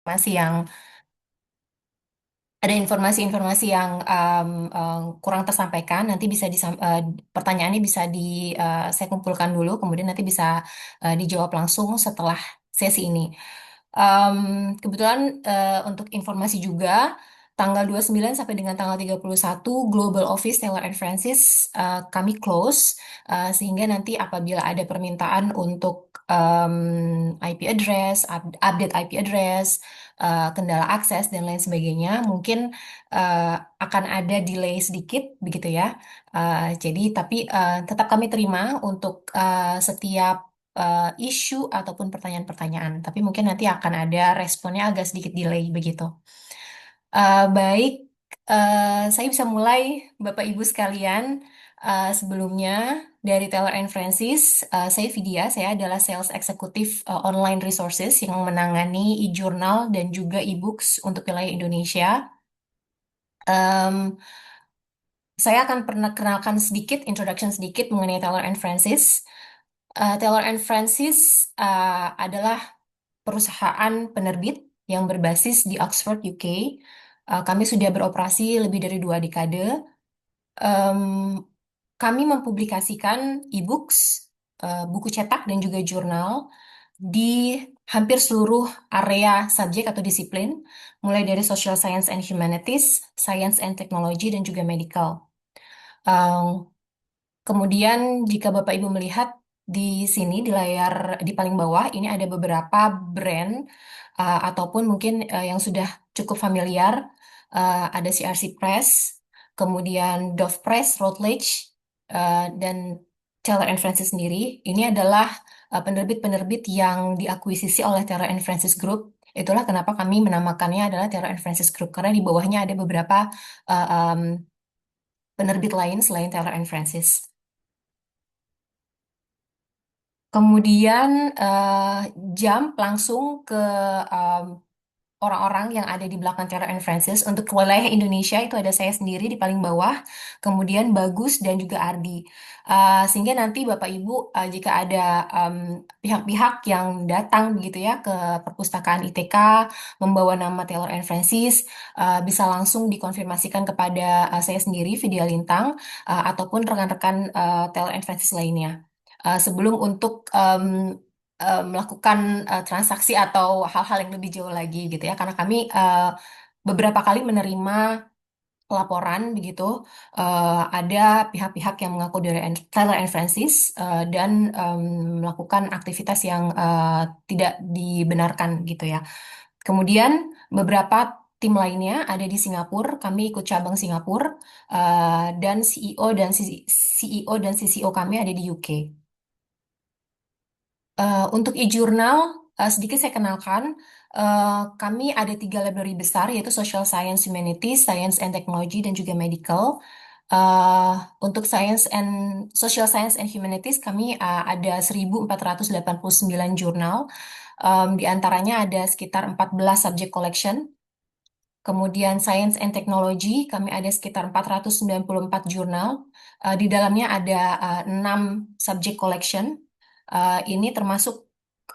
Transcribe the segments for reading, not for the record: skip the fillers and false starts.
informasi yang ada informasi-informasi yang kurang tersampaikan, nanti pertanyaannya bisa saya kumpulkan dulu, kemudian nanti bisa dijawab langsung setelah sesi ini. Um, Kebetulan untuk informasi juga, tanggal 29 sampai dengan tanggal 31 Global Office Taylor and Francis kami close, sehingga nanti apabila ada permintaan untuk IP address, update IP address, kendala akses dan lain sebagainya, mungkin uh, akan ada delay sedikit begitu ya. Tapi tetap kami terima untuk setiap isu ataupun pertanyaan-pertanyaan. Tapi mungkin nanti akan ada responnya agak sedikit delay begitu. Baik, saya bisa mulai, Bapak Ibu sekalian. Sebelumnya dari Taylor and Francis, saya Vidya, saya adalah Sales Eksekutif Online Resources yang menangani e-journal dan juga e-books untuk wilayah Indonesia. Em, saya akan pernah kenalkan sedikit, introduction sedikit mengenai Taylor and Francis. Taylor and Francis adalah perusahaan penerbit yang berbasis di Oxford, UK. Kami sudah beroperasi lebih dari 2 dekade. Em, Kami mempublikasikan e-books, buku cetak, dan juga jurnal di hampir seluruh area subjek atau disiplin, mulai dari social science and humanities, science and technology, dan juga medical. Kemudian, jika Bapak Ibu melihat di sini di layar di paling bawah, ini ada beberapa brand ataupun mungkin yang sudah cukup familiar. Ada CRC Press, kemudian Dove Press, Routledge, dan Taylor and Francis sendiri. Ini adalah penerbit-penerbit yang diakuisisi oleh Taylor and Francis Group. Itulah kenapa kami menamakannya adalah Taylor and Francis Group, karena di bawahnya ada beberapa uh, um, penerbit lain selain Taylor and Francis. Kemudian jump langsung ke em, orang-orang yang ada di belakang Tara and Francis. Untuk wilayah Indonesia itu ada saya sendiri di paling bawah, kemudian Bagus dan juga Ardi. Sehingga nanti Bapak Ibu jika ada pihak-pihak yang datang begitu ya ke perpustakaan ITK membawa nama Taylor and Francis, bisa langsung dikonfirmasikan kepada saya sendiri, Vidya Lintang, ataupun rekan-rekan Taylor and Francis lainnya. Sebelum untuk melakukan transaksi atau hal-hal yang lebih jauh lagi gitu ya, karena kami beberapa kali menerima laporan begitu, ada pihak-pihak yang mengaku dari Taylor and Francis dan melakukan aktivitas yang tidak dibenarkan gitu ya. Kemudian beberapa tim lainnya ada di Singapura, kami ikut cabang Singapura, dan CEO dan CCO kami ada di UK. Untuk e-jurnal, sedikit saya kenalkan, kami ada 3 library besar, yaitu Social Science, Humanities, Science and Technology, dan juga Medical. Eh, untuk Social Science and Humanities, kami ada 1.489 jurnal. Di antaranya ada sekitar 14 subject collection. Kemudian Science and Technology, kami ada sekitar 494 jurnal. Di dalamnya ada 6 subject collection. Ini termasuk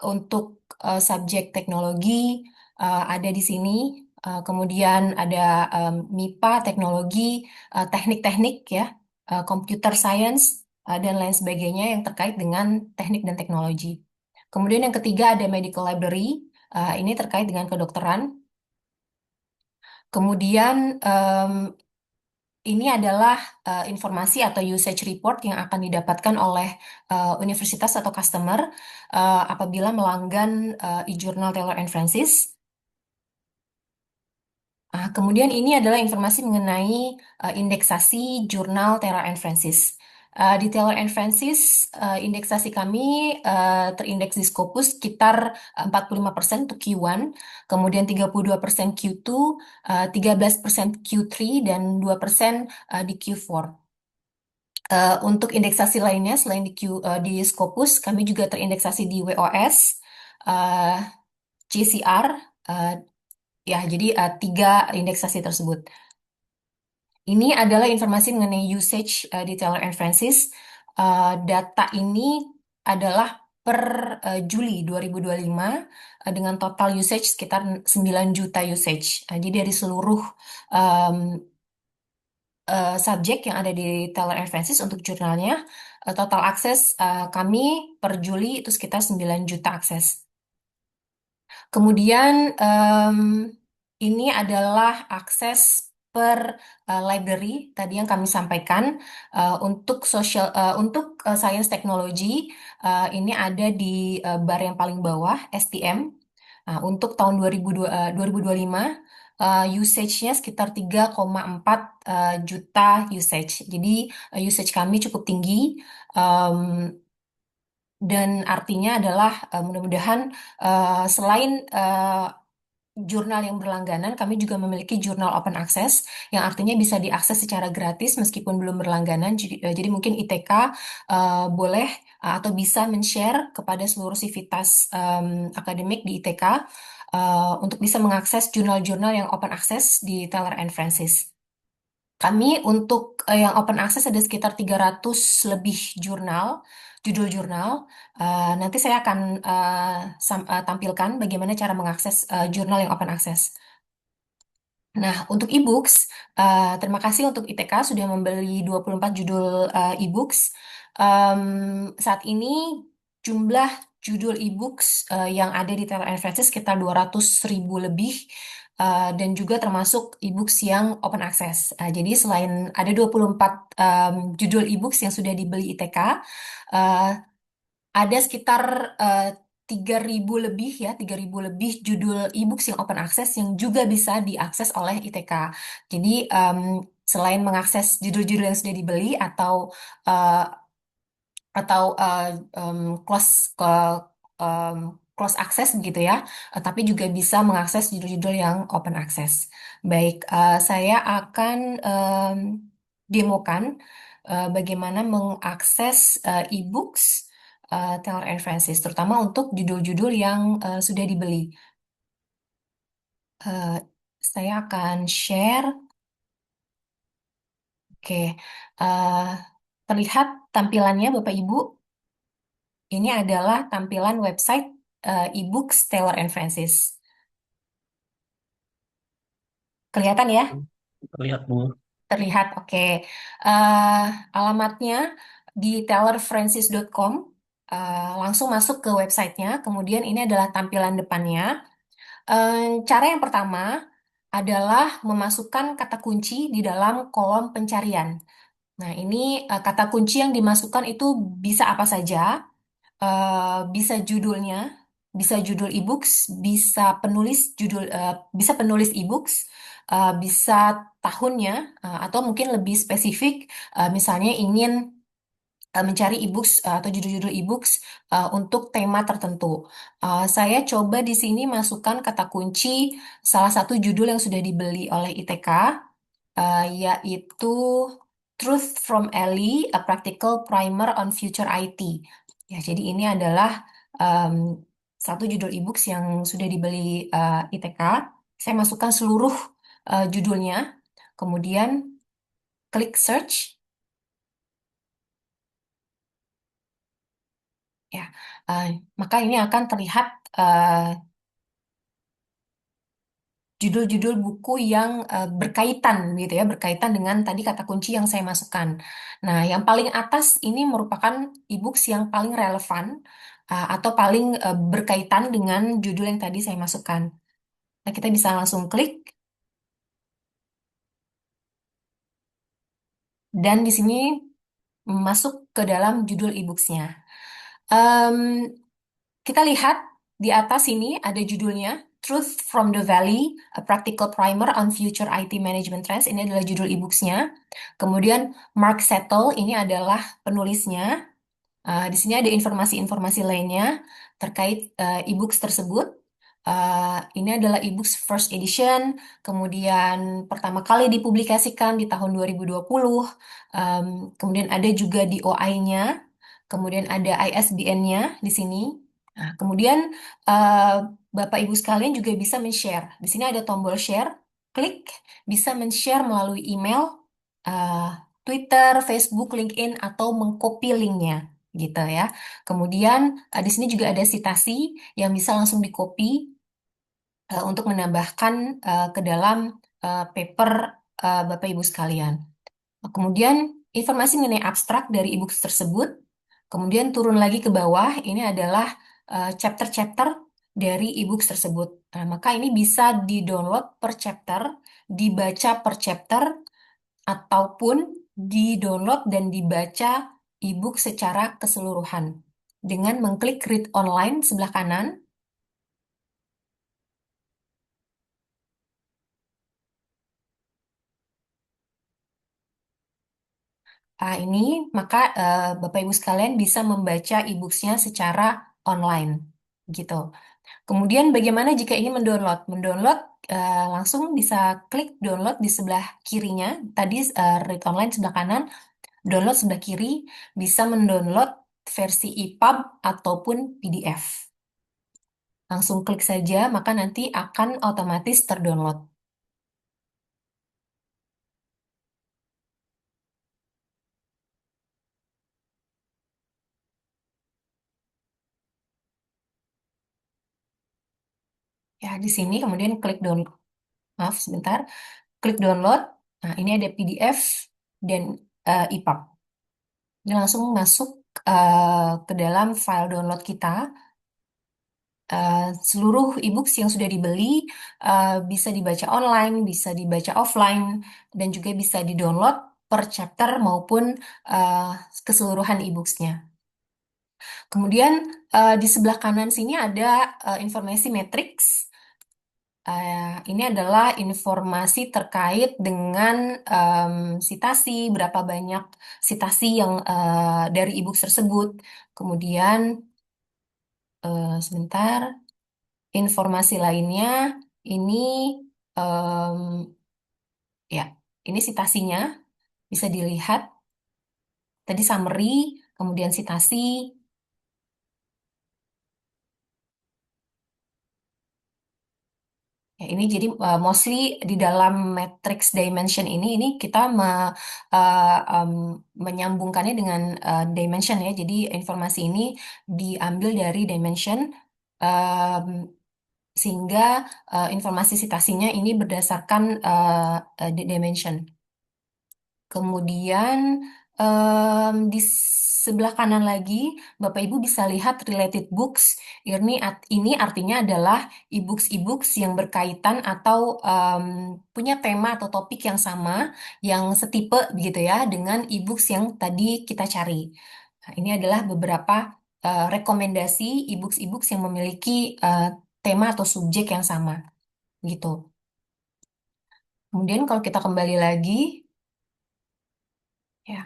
untuk subjek teknologi, ada di sini. Kemudian ada MIPA, teknologi, teknik-teknik ya, computer science, dan lain sebagainya yang terkait dengan teknik dan teknologi. Kemudian yang ketiga ada medical library, ini terkait dengan kedokteran. Kemudian ini adalah informasi atau usage report yang akan didapatkan oleh universitas atau customer apabila melanggan e-journal Taylor and Francis. Kemudian ini adalah informasi mengenai indeksasi jurnal Taylor and Francis. Di Taylor and Francis, indeksasi kami terindeks di Scopus sekitar 45% untuk Q1, kemudian 32% Q2, 13% Q3, dan 2% di Q4. Untuk indeksasi lainnya selain di Scopus, kami juga terindeksasi di WOS, uh, JCR, uh, ya jadi 3 indeksasi tersebut. Ini adalah informasi mengenai usage di Taylor and Francis. Data ini adalah per Juli 2025 dengan total usage sekitar 9 juta usage. Jadi dari seluruh em, subjek yang ada di Taylor and Francis untuk jurnalnya, total akses kami per Juli itu sekitar 9 juta akses. Kemudian ini adalah akses per library tadi yang kami sampaikan. Untuk science technology ini ada di bar yang paling bawah STM. Nah, untuk tahun 2025 usage-nya sekitar 3,4 juta usage. Jadi usage kami cukup tinggi. Em, dan artinya adalah mudah-mudahan selain jurnal yang berlangganan, kami juga memiliki jurnal open access yang artinya bisa diakses secara gratis meskipun belum berlangganan. Jadi mungkin ITK boleh atau bisa men-share kepada seluruh sivitas akademik di ITK untuk bisa mengakses jurnal-jurnal yang open access di Taylor and Francis. Kami untuk yang open access ada sekitar 300 lebih jurnal, judul jurnal. Nanti saya akan tampilkan bagaimana cara mengakses jurnal yang open access. Nah, untuk e-books, terima kasih untuk ITK sudah membeli 24 judul e-books. Saat ini jumlah judul e-books yang ada di Taylor and Francis sekitar 200 ribu lebih, dan juga termasuk e-books yang open access. Jadi selain ada 24 judul e-books yang sudah dibeli ITK, uh, ada sekitar eh, 3.000 lebih ya, 3.000 lebih judul e-books yang open access yang juga bisa diakses oleh ITK. Jadi selain mengakses judul-judul yang sudah dibeli eh, atau close ke em, close access begitu ya, tapi juga bisa mengakses judul-judul yang open access. Baik, saya akan demokan bagaimana mengakses e-books Taylor and Francis, terutama untuk judul-judul yang sudah dibeli. Eh, saya akan share. Oke, eh, terlihat tampilannya Bapak Ibu. Ini adalah tampilan website e-books Taylor and Francis. Kelihatan ya? Terlihat Bu. Terlihat, oke. Eh, alamatnya di taylorfrancis.com. Langsung masuk ke websitenya. Kemudian ini adalah tampilan depannya. Cara yang pertama adalah memasukkan kata kunci di dalam kolom pencarian. Nah, ini kata kunci yang dimasukkan itu bisa apa saja. Bisa judulnya, bisa judul e-books, bisa penulis e-books, bisa tahunnya, atau mungkin lebih spesifik, misalnya ingin mencari e-books atau judul-judul e-books untuk tema tertentu. Saya coba di sini masukkan kata kunci salah satu judul yang sudah dibeli oleh ITK, yaitu Truth from Ellie, A Practical Primer on Future IT. Ya, jadi ini adalah em, satu judul e-books yang sudah dibeli ITK. Saya masukkan seluruh judulnya, kemudian klik search. Ya, eh, maka ini akan terlihat eh, judul-judul buku yang berkaitan gitu ya, berkaitan dengan tadi kata kunci yang saya masukkan. Nah, yang paling atas ini merupakan e-books yang paling relevan atau paling berkaitan dengan judul yang tadi saya masukkan. Nah, kita bisa langsung klik dan di sini masuk ke dalam judul e-booksnya. Em, Kita lihat di atas ini ada judulnya Truth from the Valley, A Practical Primer on Future IT Management Trends. Ini adalah judul e-booksnya. Kemudian Mark Settle ini adalah penulisnya. Di sini ada informasi-informasi lainnya terkait e-books tersebut. Ini adalah e-books first edition, kemudian pertama kali dipublikasikan di tahun 2020. Kemudian ada juga DOI-nya, kemudian ada ISBN-nya di sini. Nah, kemudian eh, Bapak Ibu sekalian juga bisa men-share. Di sini ada tombol share, klik, bisa men-share melalui email, eh, Twitter, Facebook, LinkedIn, atau mengcopy linknya. gitu ya. Kemudian di sini juga ada citasi yang bisa langsung di copy untuk menambahkan ke dalam paper Bapak Ibu sekalian. Kemudian informasi mengenai abstrak dari e-books tersebut. Kemudian turun lagi ke bawah, ini adalah chapter-chapter dari e-books tersebut. Nah, maka ini bisa di-download per chapter, dibaca per chapter, ataupun di-download dan dibaca e-book secara keseluruhan. Dengan mengklik read online sebelah kanan. Ini maka Bapak Ibu sekalian bisa membaca e-booksnya secara online gitu. Kemudian bagaimana jika ini mendownload? Mendownload langsung bisa klik download di sebelah kirinya. Tadi read online sebelah kanan, download sebelah kiri, bisa mendownload versi EPUB ataupun PDF. Langsung klik saja, maka nanti akan otomatis terdownload. Ya, di sini kemudian klik download. Maaf, sebentar. Klik download. Nah, ini ada PDF dan EPUB. Ini langsung masuk ke dalam file download kita. Seluruh e-books yang sudah dibeli bisa dibaca online, bisa dibaca offline, dan juga bisa di-download per chapter maupun eh, keseluruhan e-booksnya. Kemudian di sebelah kanan sini ada informasi matriks. Ini adalah informasi terkait dengan sitasi, berapa banyak sitasi yang dari e-books tersebut. Kemudian sebentar. Informasi lainnya ini em, ya, ini citasinya bisa dilihat. Tadi summary, kemudian citasi. Ya, ini jadi mostly di dalam matrix dimension ini kita menyambungkannya dengan dimension ya. Jadi informasi ini diambil dari dimension em, sehingga informasi citasinya ini berdasarkan dimension. Kemudian di sebelah kanan lagi, Bapak Ibu bisa lihat related books. Ini artinya adalah e-books yang berkaitan atau punya tema atau topik yang sama, yang setipe begitu ya, dengan e-books yang tadi kita cari. Nah, ini adalah beberapa rekomendasi e-books yang memiliki tema atau subjek yang sama, gitu. Kemudian kalau kita kembali lagi. Ya,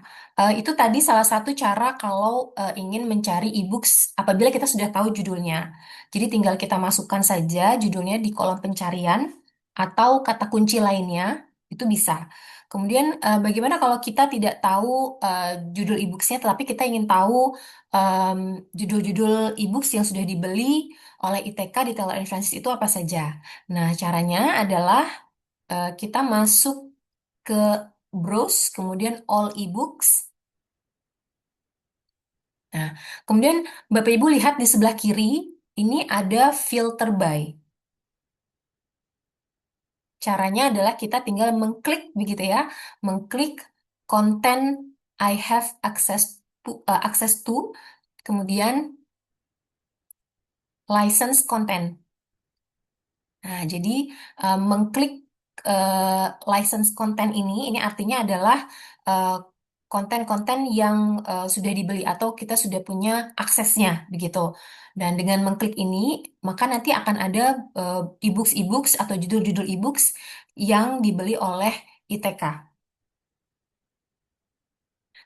itu tadi salah satu cara kalau ingin mencari e-books apabila kita sudah tahu judulnya. Jadi tinggal kita masukkan saja judulnya di kolom pencarian atau kata kunci lainnya, itu bisa. Kemudian bagaimana kalau kita tidak tahu judul e-booksnya, tetapi kita ingin tahu em, judul-judul e-books yang sudah dibeli oleh ITK di Taylor and Francis itu apa saja? Nah, caranya adalah kita masuk ke browse, kemudian all e-books. Nah, kemudian Bapak Ibu lihat di sebelah kiri, ini ada filter by. Caranya adalah kita tinggal mengklik begitu ya, mengklik konten I have access to, kemudian license content. Nah, jadi mengklik license content ini artinya adalah eh, konten-konten yang sudah dibeli atau kita sudah punya aksesnya begitu. Dan dengan mengklik ini, maka nanti akan ada e-books atau judul-judul e-books yang dibeli oleh ITK.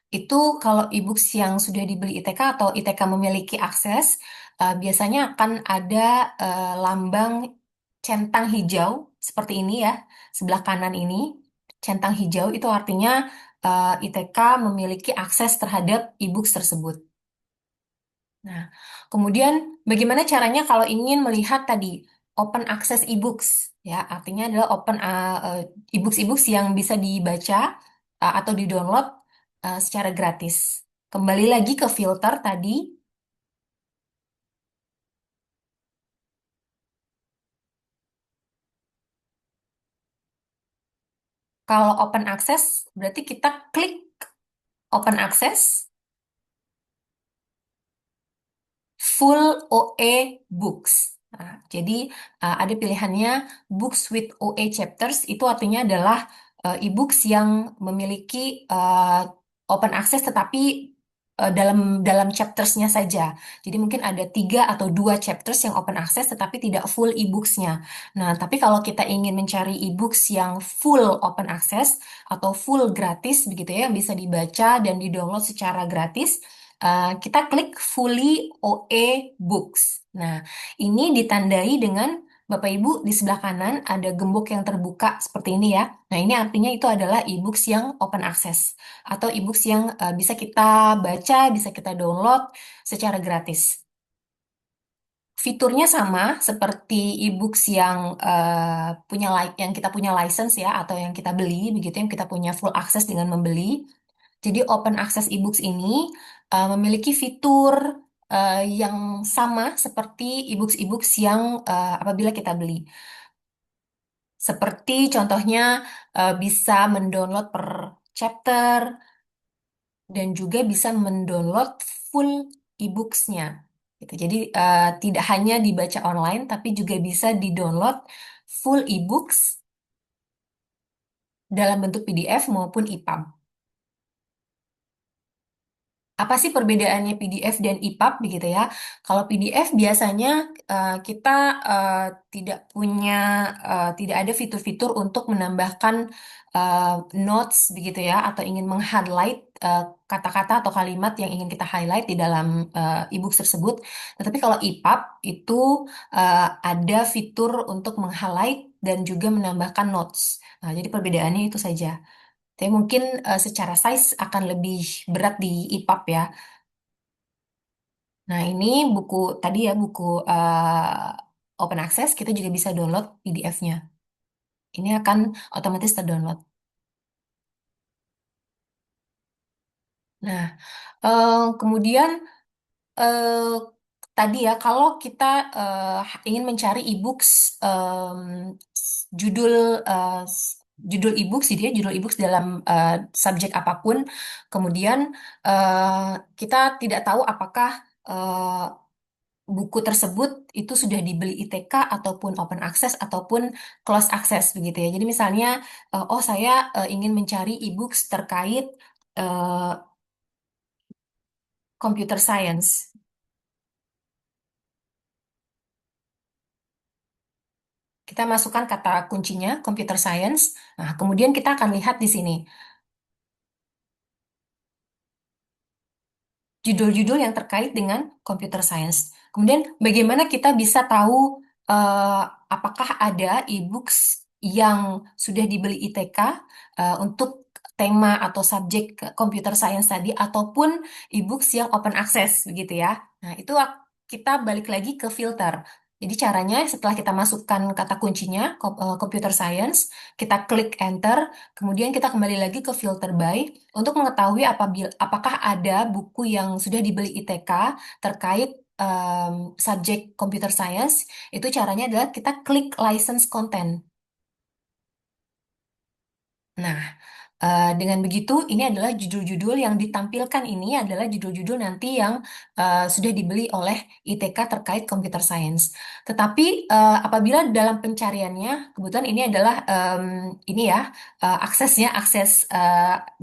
Itu kalau e-books yang sudah dibeli ITK atau ITK memiliki akses, biasanya akan ada lambang centang hijau seperti ini ya, sebelah kanan ini. Centang hijau itu artinya ITK memiliki akses terhadap e-books tersebut. Nah, kemudian bagaimana caranya kalau ingin melihat tadi open access e-books? Ya, artinya adalah e-books yang bisa dibaca atau di-download secara gratis. Kembali lagi ke filter tadi. Kalau open access, berarti kita klik open access, full OA books. Nah, jadi ada pilihannya books with OA chapters, itu artinya adalah e-books yang memiliki open access tetapi dalam dalam chaptersnya saja. Jadi mungkin ada 3 atau 2 chapters yang open access tetapi tidak full e-booksnya. Nah, tapi kalau kita ingin mencari e-books yang full open access atau full gratis begitu ya, yang bisa dibaca dan di-download secara gratis, kita klik Fully OA Books. Nah, ini ditandai dengan Bapak Ibu di sebelah kanan ada gembok yang terbuka seperti ini ya. Nah, ini artinya itu adalah e-books yang open access atau e-books yang bisa kita baca, bisa kita download secara gratis. Fiturnya sama seperti e-books yang yang kita punya license ya atau yang kita beli begitu yang kita punya full access dengan membeli. Jadi open access e-books ini memiliki fitur yang sama seperti e-books yang apabila kita beli. Seperti contohnya bisa mendownload per chapter dan juga bisa mendownload full e-booksnya. Gitu. Jadi tidak hanya dibaca online tapi juga bisa di-download full e-books dalam bentuk PDF maupun EPUB. Apa sih perbedaannya PDF dan EPUB begitu ya? Kalau PDF biasanya kita eh, tidak punya tidak ada fitur-fitur untuk menambahkan eh, notes begitu ya atau ingin meng-highlight kata-kata atau kalimat yang ingin kita highlight di dalam e-books tersebut. Tetapi kalau EPUB itu ada fitur untuk meng-highlight dan juga menambahkan notes. Nah, jadi perbedaannya itu saja. Tapi mungkin secara size akan lebih berat di EPUB ya. Nah, ini buku tadi ya, buku open access, kita juga bisa download PDF-nya. Ini akan otomatis terdownload. Nah, kemudian eh, tadi ya, kalau kita ingin mencari e-books judul judul e-books, jadi ya, judul e-books dalam subjek apapun, kemudian eh, kita tidak tahu apakah buku tersebut itu sudah dibeli ITK ataupun open access ataupun closed access begitu ya. Jadi misalnya, oh saya ingin mencari e-books terkait eh, computer science. Kita masukkan kata kuncinya computer science. Nah, kemudian kita akan lihat di sini judul-judul yang terkait dengan computer science. Kemudian bagaimana kita bisa tahu eh, apakah ada e-books yang sudah dibeli ITK untuk tema atau subjek computer science tadi ataupun e-books yang open access begitu ya. Nah, itu kita balik lagi ke filter. Jadi caranya setelah kita masukkan kata kuncinya computer science, kita klik enter, kemudian kita kembali lagi ke filter by untuk mengetahui apakah ada buku yang sudah dibeli ITK terkait subjek computer science, itu caranya adalah kita klik license content. Nah, dengan begitu, ini adalah judul-judul yang ditampilkan ini adalah judul-judul nanti yang sudah dibeli oleh ITK terkait computer science. Tetapi apabila dalam pencariannya, kebetulan ini adalah ini ya aksesnya akses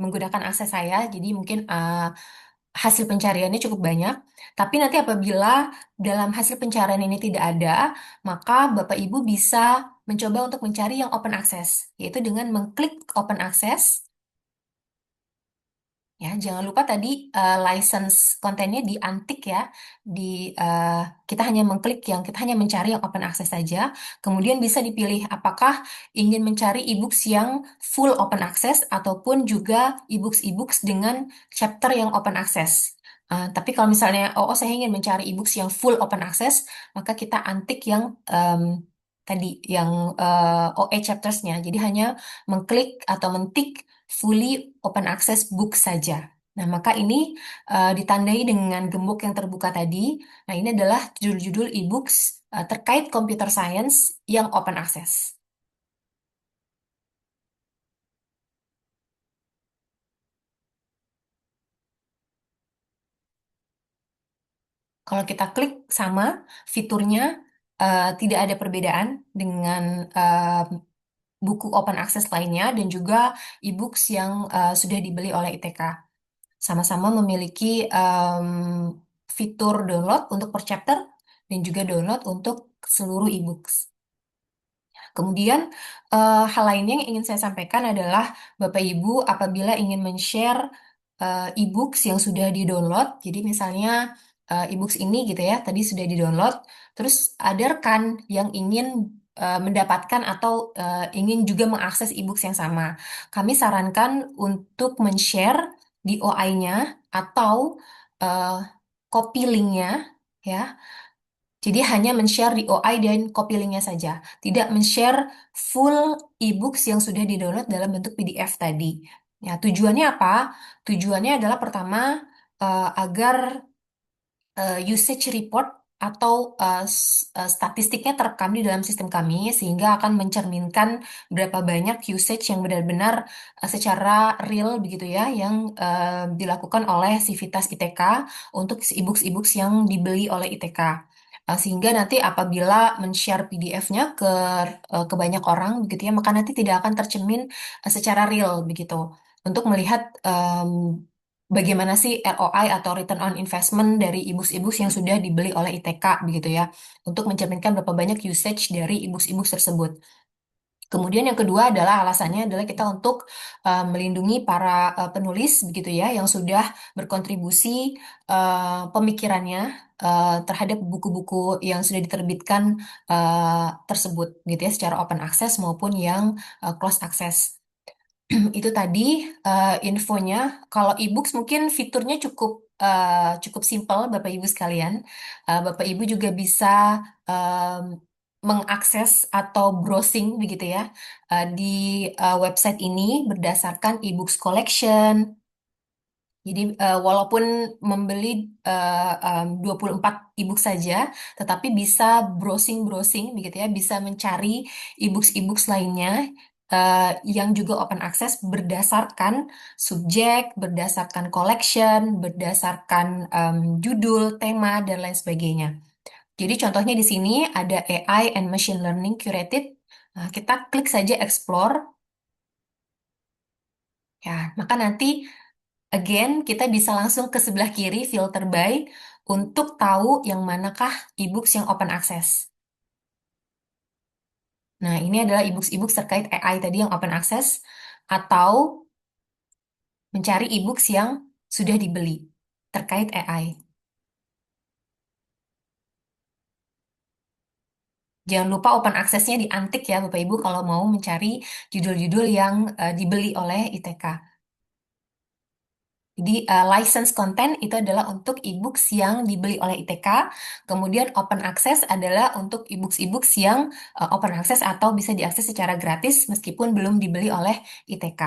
menggunakan akses saya, jadi mungkin hasil pencariannya cukup banyak. Tapi nanti apabila dalam hasil pencarian ini tidak ada, maka Bapak Ibu bisa mencoba untuk mencari yang open access, yaitu dengan mengklik open access. Ya, jangan lupa tadi license kontennya diantik ya. Di eh, kita hanya mengklik yang kita hanya mencari yang open access saja. Kemudian bisa dipilih apakah ingin mencari e-books yang full open access ataupun juga e-books dengan chapter yang open access. Tapi kalau misalnya saya ingin mencari e-books yang full open access, maka kita antik yang tadi yang OA chaptersnya. Jadi hanya mengklik atau mentik fully open access book saja. Nah, maka ini ditandai dengan gembok yang terbuka tadi. Nah, ini adalah judul-judul e-books terkait computer science yang open access. Kalau kita klik sama, fiturnya tidak ada perbedaan dengan buku open access lainnya dan juga e-books yang sudah dibeli oleh ITK. Sama-sama memiliki fitur download untuk per chapter dan juga download untuk seluruh e-books. Kemudian, hal lainnya yang ingin saya sampaikan adalah Bapak Ibu apabila ingin men-share e-books yang sudah di-download, jadi misalnya e-books ini gitu ya, tadi sudah di-download, terus ada rekan yang ingin mendapatkan atau ingin juga mengakses e-books yang sama. Kami sarankan untuk men-share DOI-nya atau eh, copy linknya ya, jadi hanya men-share di OI dan copy linknya saja, tidak men-share full e-books yang sudah di-download dalam bentuk PDF tadi. Ya, tujuannya apa? Tujuannya adalah pertama agar usage report atau statistiknya terekam di dalam sistem kami sehingga akan mencerminkan berapa banyak usage yang benar-benar secara real begitu ya yang dilakukan oleh Civitas ITK untuk e-books yang dibeli oleh ITK. Sehingga nanti apabila men-share PDF-nya ke banyak orang begitu ya maka nanti tidak akan tercermin secara real begitu untuk melihat bagaimana sih ROI atau return on investment dari e-books yang sudah dibeli oleh ITK begitu ya, untuk mencerminkan berapa banyak usage dari e-books tersebut. Kemudian yang kedua adalah alasannya adalah kita untuk melindungi para penulis begitu ya yang sudah berkontribusi pemikirannya terhadap buku-buku yang sudah diterbitkan tersebut gitu ya secara open access maupun yang closed access. Itu tadi infonya. Kalau e-books mungkin fiturnya cukup simpel, Bapak Ibu sekalian. Bapak Ibu juga bisa em, mengakses atau browsing begitu ya di website ini berdasarkan e-books collection. Jadi walaupun membeli 24 e-book saja, tetapi bisa browsing-browsing begitu ya, bisa mencari e-books lainnya yang juga open access berdasarkan subjek, berdasarkan collection, berdasarkan judul, tema dan lain sebagainya. Jadi contohnya di sini ada AI and Machine Learning Curated. Nah, kita klik saja Explore. Ya, maka nanti again, kita bisa langsung ke sebelah kiri filter by untuk tahu yang manakah e-books yang open access. Nah, ini adalah e-books terkait AI tadi yang open access atau mencari e-books yang sudah dibeli terkait AI. Jangan lupa open access-nya diantik ya Bapak Ibu kalau mau mencari judul-judul yang dibeli oleh ITK. Jadi license content itu adalah untuk e-books yang dibeli oleh ITK, kemudian open access adalah untuk e-books yang open access atau bisa diakses secara gratis meskipun belum dibeli oleh ITK.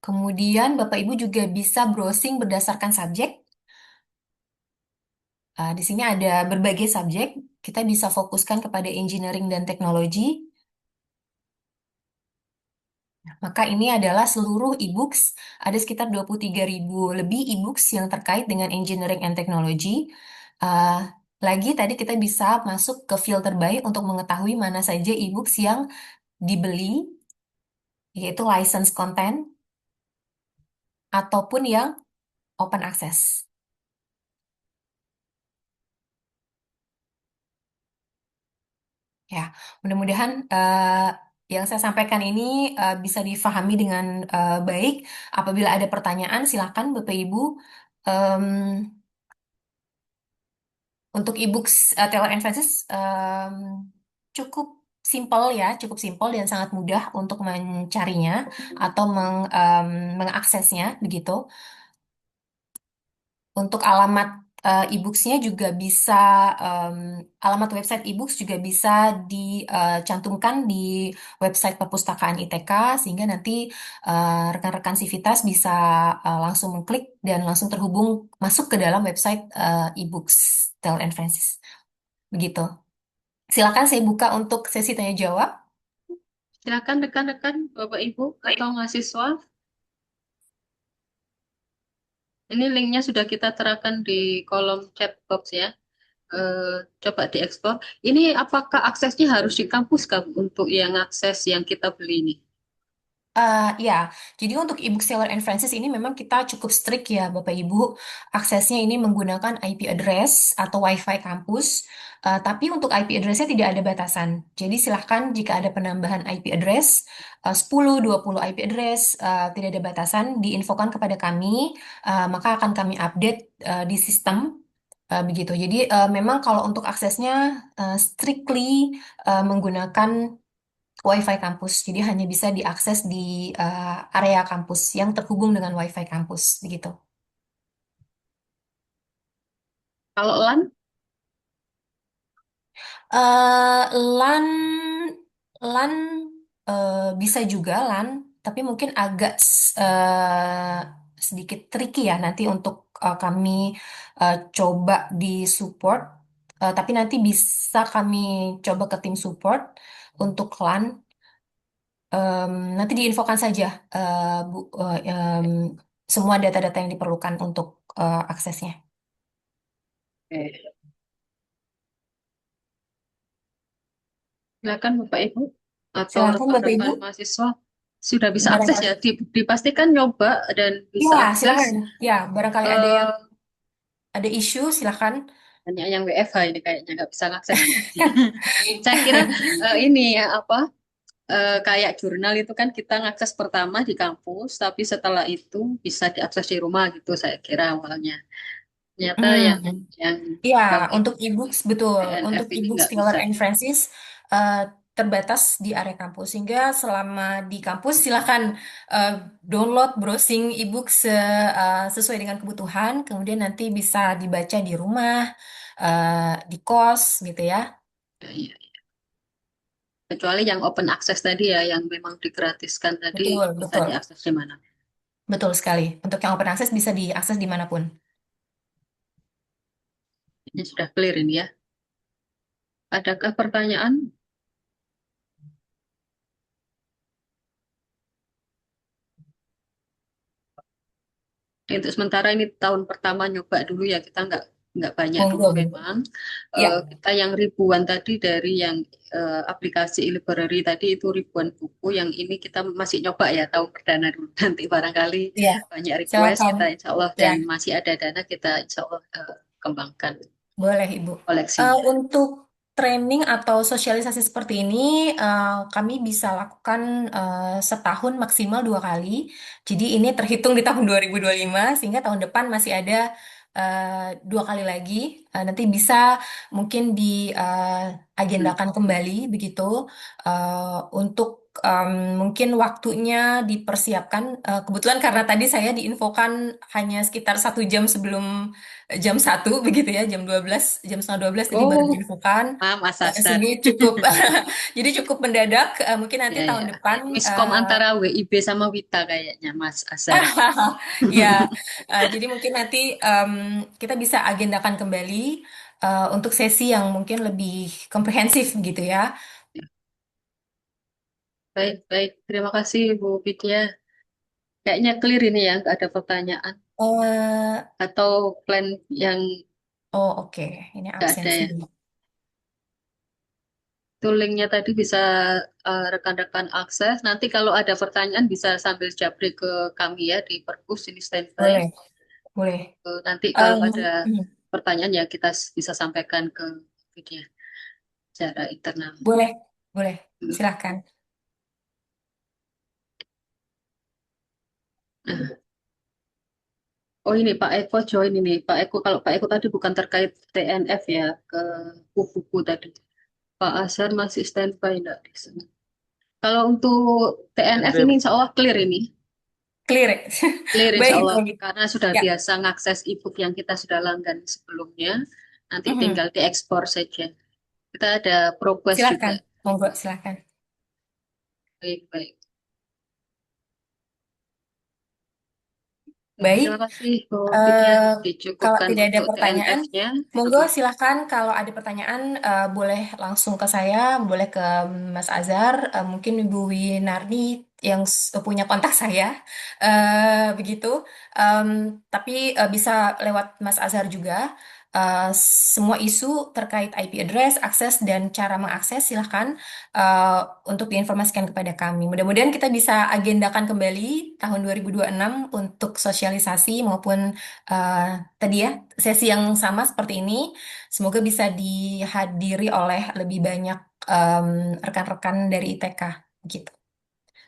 Kemudian Bapak Ibu juga bisa browsing berdasarkan subjek. Di sini ada berbagai subjek, kita bisa fokuskan kepada engineering dan teknologi. Maka ini adalah seluruh e-books, ada sekitar 23.000 lebih e-books yang terkait dengan engineering and technology. Uh, Lagi tadi kita bisa masuk ke filter by untuk mengetahui mana saja e-books yang dibeli, yaitu license content, ataupun yang open access. Ya, mudah-mudahan yang saya sampaikan ini bisa difahami dengan baik. Apabila ada pertanyaan, silakan Bapak Ibu. Em, Untuk e-books Taylor and Francis cukup simpel ya, cukup simpel dan sangat mudah untuk mencarinya atau mengaksesnya begitu. Untuk alamat e-booksnya juga bisa, em, alamat website e-books juga bisa dicantumkan di website Perpustakaan ITK, sehingga nanti rekan-rekan Civitas bisa langsung mengklik dan langsung terhubung masuk ke dalam website e-books Tel and Francis. Begitu. Silakan saya buka untuk sesi tanya jawab. Silakan rekan-rekan, Bapak Ibu atau mahasiswa. Ini linknya sudah kita terakan di kolom chat box ya. Coba diekspor. Ini apakah aksesnya harus di kampus Kak, untuk yang akses yang kita beli ini? Ya, jadi untuk ebook Taylor and Francis ini memang kita cukup strict ya, Bapak Ibu. Aksesnya ini menggunakan IP address atau WiFi kampus, tapi untuk IP address-nya tidak ada batasan. Jadi silahkan jika ada penambahan IP address, 10, 20 IP address, tidak ada batasan, diinfokan kepada kami, maka akan kami update di sistem. Begitu. Jadi memang kalau untuk aksesnya strictly menggunakan WiFi kampus. Jadi hanya bisa diakses di area kampus yang terhubung dengan WiFi kampus, begitu. Kalau LAN, LAN, LAN bisa juga LAN, tapi mungkin agak sedikit tricky ya nanti untuk kami coba di support. Tapi nanti bisa kami coba ke tim support untuk LAN. Nanti diinfokan saja Bu, semua data-data yang diperlukan untuk aksesnya. eh, silakan Bapak Ibu atau Silakan Bapak Ibu. rekan-rekan mahasiswa sudah bisa akses Barangkali. ya. Dipastikan nyoba dan bisa Ya, akses. silakan. Ya, barangkali ada yang eh ada isu, silakan. Hanya yang WFH ini kayaknya nggak bisa akses. Saya kira ini ya apa? Kayak jurnal itu kan kita ngakses pertama di kampus, tapi setelah itu bisa diakses di rumah gitu. Saya kira awalnya. Ternyata Hmm. yang Ya, kami untuk e-books betul. TNF Untuk ini e-books nggak Taylor bisa. and Francis eh, terbatas di area kampus. Sehingga selama di kampus silakan eh, download browsing e-books sesuai dengan kebutuhan. Kemudian nanti bisa dibaca di rumah, di kos gitu ya. Ya, iya. Kecuali yang open access tadi ya, yang memang digratiskan tadi Betul, bisa betul. diakses di mana. Betul sekali. Untuk yang open access bisa diakses dimanapun. Ini sudah clear ini ya. Adakah pertanyaan? Untuk sementara ini tahun pertama nyoba dulu ya, kita nggak banyak dulu Monggo. memang. Ya, Kita yang ribuan tadi dari yang aplikasi e-library tadi itu ribuan buku. Yang ini kita masih nyoba ya tahun perdana dulu. Nanti barangkali ya. banyak request Silakan. kita insya Allah Ya. dan masih ada dana kita insya Allah kembangkan Boleh, Ibu. koleksinya. Untuk training atau sosialisasi seperti ini, kami bisa lakukan setahun maksimal 2 kali. Jadi ini terhitung di tahun 2025, sehingga tahun depan masih ada 2 kali lagi. Nanti bisa mungkin Hmm. diagendakan kembali begitu untuk mungkin waktunya dipersiapkan. Kebetulan karena tadi saya diinfokan hanya sekitar 1 jam sebelum jam 1 begitu ya, jam setengah 12 tadi baru Oh, diinfokan. Mas Asar. Sehingga cukup, jadi cukup mendadak. Mungkin nanti Ya, tahun ya. depan, Miskom antara WIB sama Wita kayaknya Mas Asar. ya, jadi mungkin nanti kita bisa agendakan kembali untuk sesi yang mungkin lebih komprehensif gitu ya. Baik, baik. Terima kasih Bu Vidya. Kayaknya clear ini ya, nggak ada pertanyaan eh atau plan yang oh oke, ini nggak ada absensi. ya. Itu linknya tadi bisa rekan-rekan akses. Nanti kalau ada pertanyaan bisa sambil japri ke kami ya di Perpus ini standby. Boleh, boleh. Nanti kalau Em, ada pertanyaan ya kita bisa sampaikan ke Vidya secara internal. boleh, boleh. Hmm. Silahkan. Nah, oh ini Pak Eko join ini. Pak Eko, kalau Pak Eko tadi bukan terkait TNF ya, ke buku-buku tadi. Pak Asar masih standby enggak di sini. Kalau untuk TNF ini Kirim. insya Allah clear ini. Clear ya? Clear insya Baik Allah. kalau gitu. Karena sudah Ya. biasa ngakses e-book yang kita sudah langgan sebelumnya. Nanti Mhm. tinggal diekspor saja. Kita ada ProQuest juga. Silakan. Monggo, silakan. Baik-baik. Baik. Terima kasih, Bu Fitria. Eh, Kalau Dicukupkan tidak ada untuk pertanyaan, TNF-nya. monggo silahkan kalau ada pertanyaan boleh langsung ke saya, boleh ke Mas Azhar, mungkin Ibu Winarni yang punya kontak saya, begitu. Em, tapi bisa lewat Mas Azhar juga. Semua isu terkait IP address, akses dan cara mengakses silahkan eh, untuk diinformasikan kepada kami. Mudah-mudahan kita bisa agendakan kembali tahun 2026 untuk sosialisasi maupun eh, tadi ya sesi yang sama seperti ini. Semoga bisa dihadiri oleh lebih banyak em, rekan-rekan dari ITK gitu.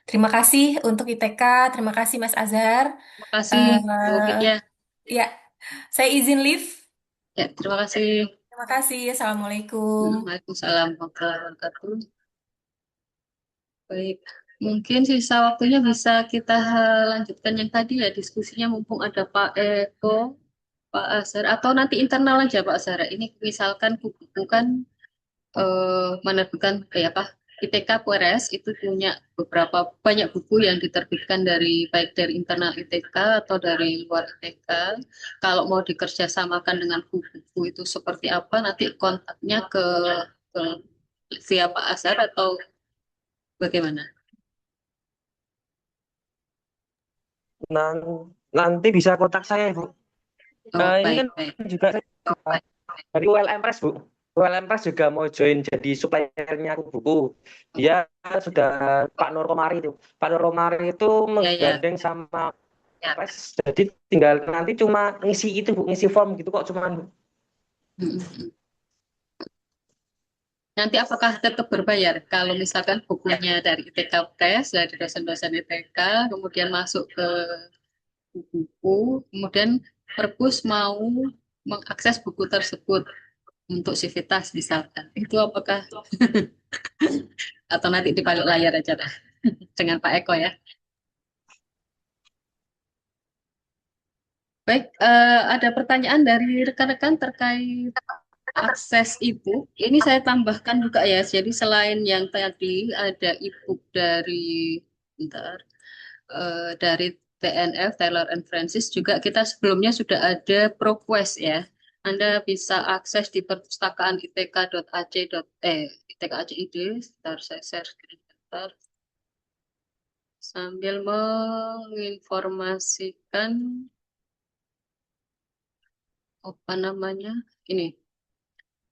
Terima kasih untuk ITK, terima kasih Mas Azhar. Terima kasih, Bu Eh Fitria. ya, saya izin live. Ya, terima kasih. Terima kasih. Assalamualaikum. Waalaikumsalam warahmatullahi wabarakatuh. Baik, mungkin sisa waktunya bisa kita lanjutkan yang tadi ya diskusinya mumpung ada Pak Eko, Pak Azhar, atau nanti internal aja Pak Azhar. Ini misalkan bukan menerbitkan kayak apa ITK PRS itu punya beberapa banyak buku yang diterbitkan dari baik dari internal ITK atau dari luar ITK. Kalau mau dikerjasamakan dengan buku-buku itu seperti apa, nanti kontaknya ke via Pak Azhar atau bagaimana? Nanti bisa kontak saya, Bu. Oh, Ini kan baik-baik. juga saya dari ULM Press, Bu. ULM Press juga mau join jadi suppliernya aku buku. Dia sudah Pak Nur Komari itu. Pak Nur Komari itu Ya, ya. menggandeng sama Press. Jadi tinggal nanti cuma ngisi itu, Bu, ngisi form gitu kok cuman. Mm-mm. Nanti apakah tetap berbayar? Kalau misalkan bukunya dari ITK Press, dari dosen-dosen ITK, kemudian masuk ke buku, kemudian perpus mau mengakses buku tersebut untuk Civitas misalkan. Itu apakah atau nanti di balik layar aja dah dengan Pak Eko ya. Baik, ada pertanyaan dari rekan-rekan terkait akses e-book. Ini saya tambahkan juga ya. Jadi selain yang tadi ada e-book dari bentar, dari TNF Taylor and Francis juga kita sebelumnya sudah ada ProQuest ya. Anda bisa akses di perpustakaan itk.ac.id. Sebentar saya share screen bentar. Sambil menginformasikan apa namanya ini.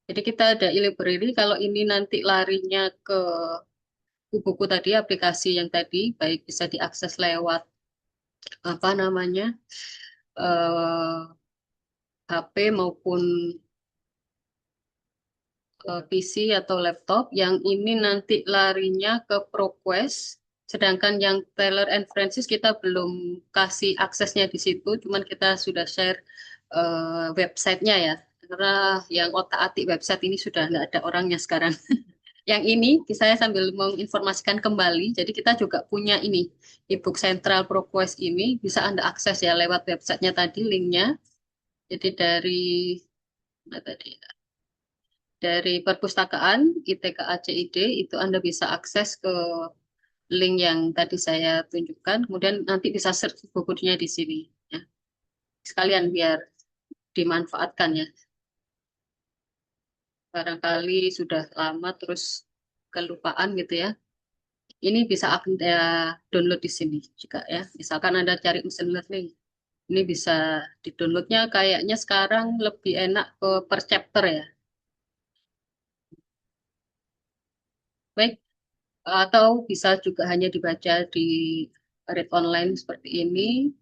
Jadi kita ada e-library. Kalau ini nanti larinya ke buku tadi, aplikasi yang tadi, baik bisa diakses lewat apa namanya HP maupun PC atau laptop. Yang ini nanti larinya ke ProQuest. Sedangkan yang Taylor and Francis kita belum kasih aksesnya di situ, cuman kita sudah share websitenya ya. Karena yang otak-atik website ini sudah nggak ada orangnya sekarang. Yang ini saya sambil menginformasikan kembali. Jadi kita juga punya ini ebook Central ProQuest ini bisa Anda akses ya lewat websitenya tadi linknya. Jadi mana tadi dari perpustakaan ITK ACID itu Anda bisa akses ke link yang tadi saya tunjukkan. Kemudian nanti bisa search bukunya di sini. Ya. Sekalian biar dimanfaatkan ya. Barangkali sudah lama terus kelupaan gitu ya. Ini bisa Anda download di sini juga ya. Misalkan Anda cari mesin learning, ini bisa di-downloadnya kayaknya sekarang lebih enak ke per chapter ya. Baik, atau bisa juga hanya dibaca di read online seperti ini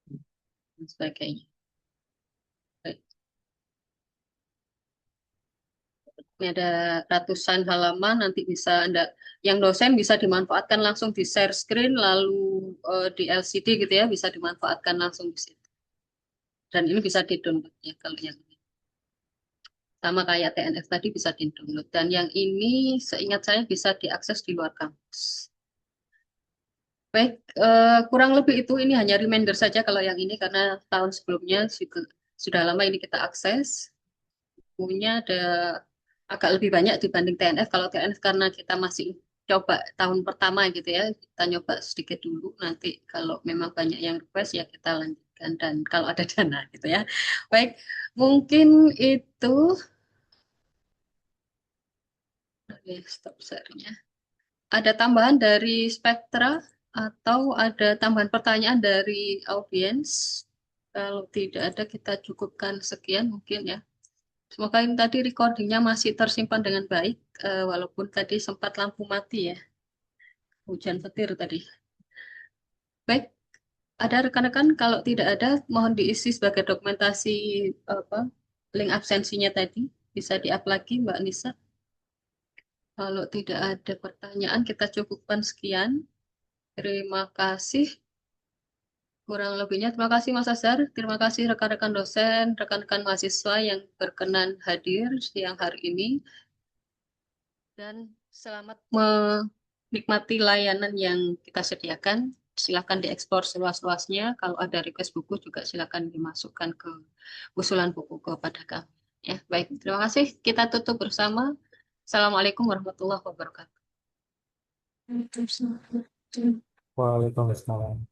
dan sebagainya. Baik. Ini ada ratusan halaman, nanti bisa Anda, yang dosen bisa dimanfaatkan langsung di share screen, lalu di LCD gitu ya, bisa dimanfaatkan langsung di situ. Dan ini bisa di-download ya kalau yang ini. Sama kayak TNF tadi bisa di-download. Dan yang ini seingat saya bisa diakses di luar kampus. Baik, kurang lebih itu ini hanya reminder saja kalau yang ini karena tahun sebelumnya juga sudah lama ini kita akses. Bukunya ada agak lebih banyak dibanding TNF. Kalau TNF karena kita masih coba tahun pertama gitu ya, kita nyoba sedikit dulu. Nanti kalau memang banyak yang request ya kita lanjutkan dan kalau ada dana gitu ya. Baik, mungkin itu stop share-nya. Ada tambahan dari Spektra atau ada tambahan pertanyaan dari audiens? Kalau tidak ada, kita cukupkan sekian mungkin ya. Semoga ini tadi recordingnya masih tersimpan dengan baik, walaupun tadi sempat lampu mati ya, hujan petir tadi. Baik, ada rekan-rekan kalau tidak ada, mohon diisi sebagai dokumentasi apa link absensinya tadi. Bisa di-up lagi Mbak Nisa. Kalau tidak ada pertanyaan, kita cukupkan sekian. Terima kasih. Kurang lebihnya terima kasih Mas Azhar, terima kasih rekan-rekan dosen, rekan-rekan mahasiswa yang berkenan hadir siang hari ini, dan selamat menikmati layanan yang kita sediakan. Silakan diekspor seluas-luasnya. Kalau ada request buku juga silakan dimasukkan ke usulan buku kepada kami. Ya, baik. Terima kasih. Kita tutup bersama. Assalamualaikum warahmatullahi wabarakatuh. Waalaikumsalam.